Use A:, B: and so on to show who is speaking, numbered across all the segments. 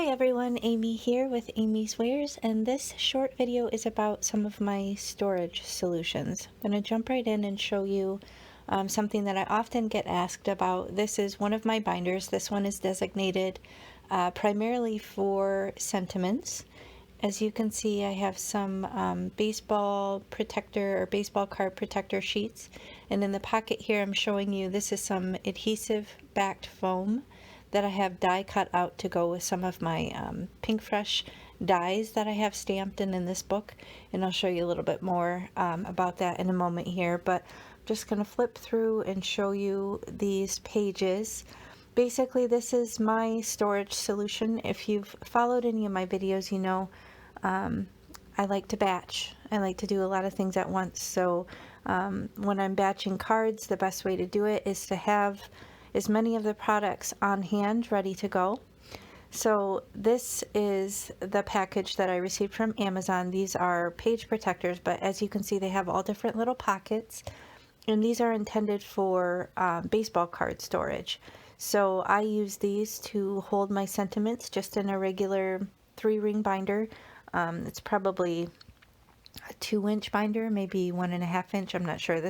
A: everyone, Amy here with Amy's Wares, and this short video is about some of my storage solutions. I'm going to jump right in and show you something that I often get asked about. This is one of my binders. This one is designated primarily for sentiments. As you can see, I have some baseball protector or baseball card protector sheets, and in the pocket here I'm showing you this is some adhesive backed foam that I have die cut out to go with some of my Pink Fresh dies that I have stamped in this book, and I'll show you a little bit more about that in a moment here. But I'm just going to flip through and show you these pages. Basically, this is my storage solution. If you've followed any of my videos, you know I like to batch. I like to do a lot of things at once. So when I'm batching cards, the best way to do it is to have as many of the products on hand ready to go. So this is the package that I received from Amazon. These are page protectors, but as you can see, they have all different little pockets, and these are intended for baseball card storage. So I use these to hold my sentiments just in a regular 3-ring binder. It's probably a 2-inch binder, maybe 1.5 inch. I'm not sure.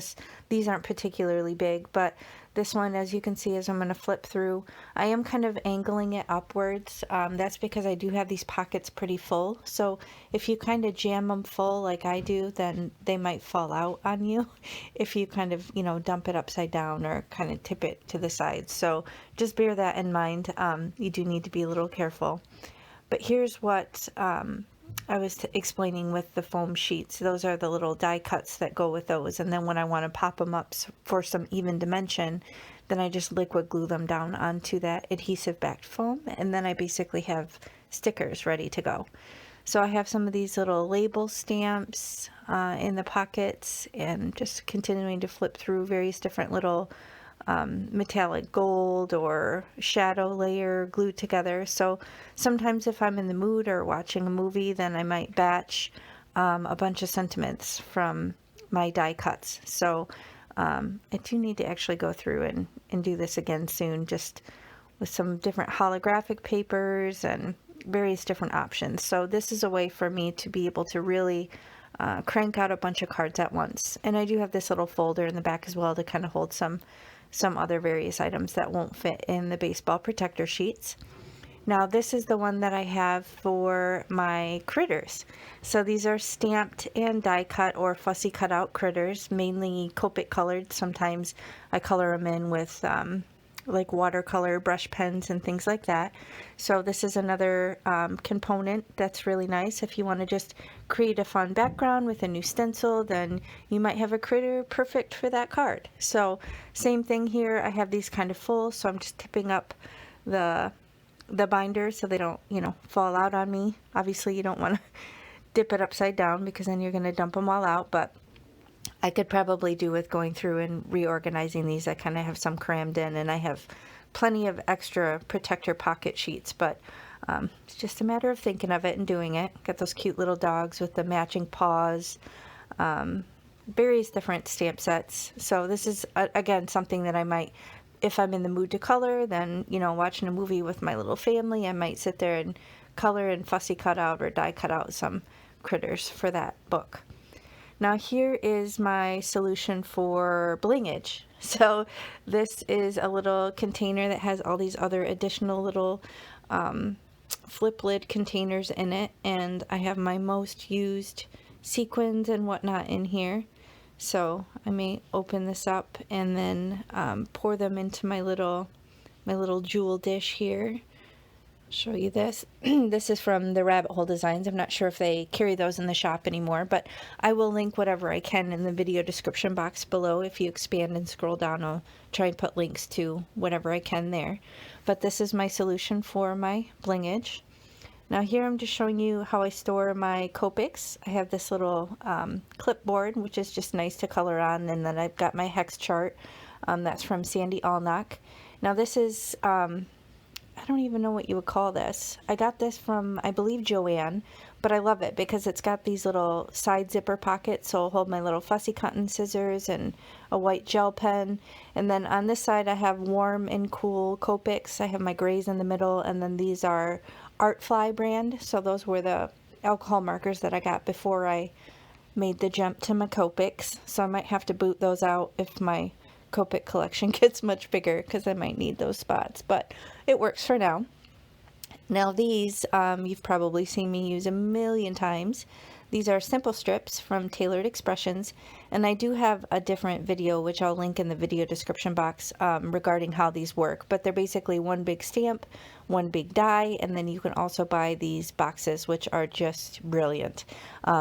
A: These aren't particularly big, but this one, as you can see, as I'm going to flip through, I am kind of angling it upwards. That's because I do have these pockets pretty full. So if you kind of jam them full like I do, then they might fall out on you if you kind of, dump it upside down or kind of tip it to the side. So just bear that in mind. You do need to be a little careful. But here's what I was explaining with the foam sheets. Those are the little die cuts that go with those, and then when I want to pop them up for some even dimension, then I just liquid glue them down onto that adhesive backed foam, and then I basically have stickers ready to go. So I have some of these little label stamps in the pockets, and just continuing to flip through various different little metallic gold or shadow layer glued together. So sometimes if I'm in the mood or watching a movie, then I might batch a bunch of sentiments from my die cuts. So I do need to actually go through and do this again soon, just with some different holographic papers and various different options. So this is a way for me to be able to really crank out a bunch of cards at once. And I do have this little folder in the back as well to kind of hold some other various items that won't fit in the baseball protector sheets. Now this is the one that I have for my critters. So these are stamped and die cut or fussy cut out critters, mainly Copic colored. Sometimes I color them in with like watercolor brush pens and things like that. So this is another component that's really nice. If you want to just create a fun background with a new stencil, then you might have a critter perfect for that card. So same thing here. I have these kind of full, so I'm just tipping up the binder so they don't, fall out on me. Obviously you don't want to dip it upside down because then you're going to dump them all out, but I could probably do with going through and reorganizing these. I kind of have some crammed in, and I have plenty of extra protector pocket sheets, but it's just a matter of thinking of it and doing it. Got those cute little dogs with the matching paws, various different stamp sets. So this is, again, something that I might, if I'm in the mood to color, then, watching a movie with my little family, I might sit there and color and fussy cut out or die cut out some critters for that book. Now here is my solution for blingage. So this is a little container that has all these other additional little flip lid containers in it, and I have my most used sequins and whatnot in here. So I may open this up and then pour them into my little jewel dish here. Show you this. This is from the Rabbit Hole Designs. I'm not sure if they carry those in the shop anymore, but I will link whatever I can in the video description box below. If you expand and scroll down, I'll try and put links to whatever I can there. But this is my solution for my blingage. Now here I'm just showing you how I store my Copics. I have this little clipboard, which is just nice to color on, and then I've got my hex chart. That's from Sandy Allnock. Now this is I don't even know what you would call this. I got this from, I believe, Joann, but I love it because it's got these little side zipper pockets, so I'll hold my little fussy cutting scissors and a white gel pen. And then on this side I have warm and cool Copics. I have my grays in the middle, and then these are Artfly brand, so those were the alcohol markers that I got before I made the jump to my Copics. So I might have to boot those out if my Copic collection gets much bigger, because I might need those spots, but it works for now. Now these, you've probably seen me use a million times. These are simple strips from Tailored Expressions, and I do have a different video, which I'll link in the video description box, regarding how these work. But they're basically one big stamp, one big die, and then you can also buy these boxes, which are just brilliant.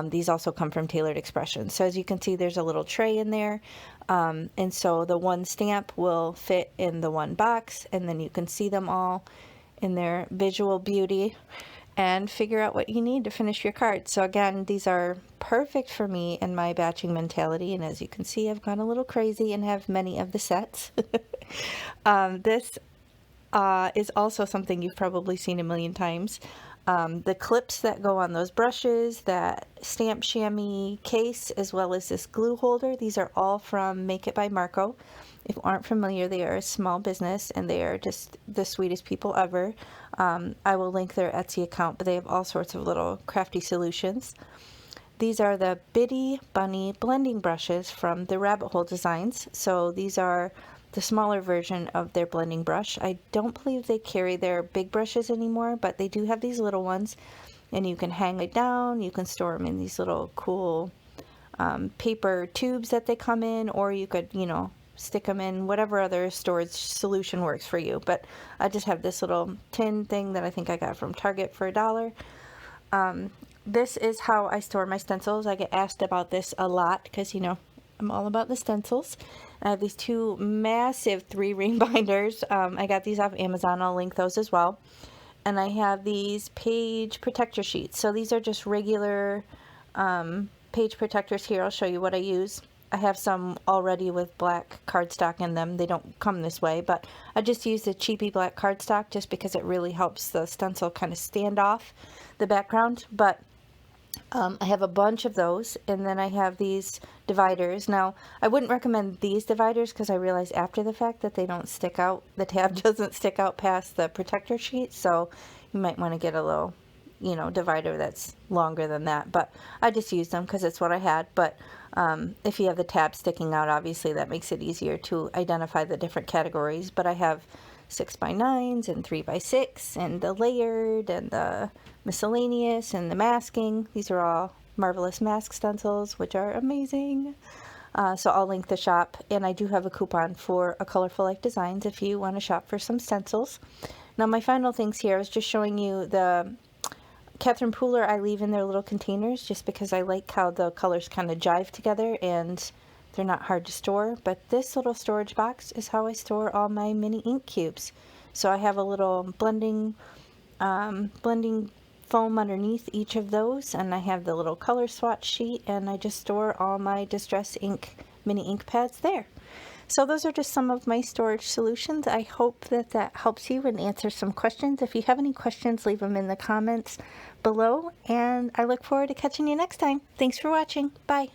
A: These also come from Tailored Expressions. So as you can see, there's a little tray in there, and so the one stamp will fit in the one box, and then you can see them all in their visual beauty and figure out what you need to finish your card. So again, these are perfect for me and my batching mentality, and as you can see, I've gone a little crazy and have many of the sets. This is also something you've probably seen a million times. The clips that go on those brushes, that stamp chamois case, as well as this glue holder, these are all from Make It by Marko. If you aren't familiar, they are a small business and they are just the sweetest people ever. I will link their Etsy account, but they have all sorts of little crafty solutions. These are the Bitty Bunny blending brushes from the Rabbit Hole Designs. So these are the smaller version of their blending brush. I don't believe they carry their big brushes anymore, but they do have these little ones, and you can hang it down. You can store them in these little cool paper tubes that they come in, or you could, you know, stick them in whatever other storage solution works for you. But I just have this little tin thing that I think I got from Target for $1. This is how I store my stencils. I get asked about this a lot because, you know, I'm all about the stencils. I have these two massive 3-ring binders. I got these off Amazon. I'll link those as well. And I have these page protector sheets. So these are just regular page protectors. Here, I'll show you what I use. I have some already with black cardstock in them. They don't come this way, but I just use the cheapy black cardstock just because it really helps the stencil kind of stand off the background. But I have a bunch of those, and then I have these dividers. Now, I wouldn't recommend these dividers because I realized after the fact that they don't stick out. The tab doesn't stick out past the protector sheet, so you might want to get a little, you know, divider that's longer than that. But I just used them because it's what I had. But if you have the tab sticking out, obviously that makes it easier to identify the different categories. But I have 6x9s and 3x6 and the layered and the miscellaneous and the masking. These are all Marvelous Mask stencils, which are amazing. So I'll link the shop, and I do have a coupon for A Colorful Like Designs if you want to shop for some stencils. Now my final things here, I was just showing you the Catherine Pooler I leave in their little containers just because I like how the colors kind of jive together and they're not hard to store. But this little storage box is how I store all my mini ink cubes. So I have a little blending foam underneath each of those, and I have the little color swatch sheet, and I just store all my Distress ink mini ink pads there. So those are just some of my storage solutions. I hope that that helps you and answers some questions. If you have any questions, leave them in the comments below, and I look forward to catching you next time. Thanks for watching. Bye.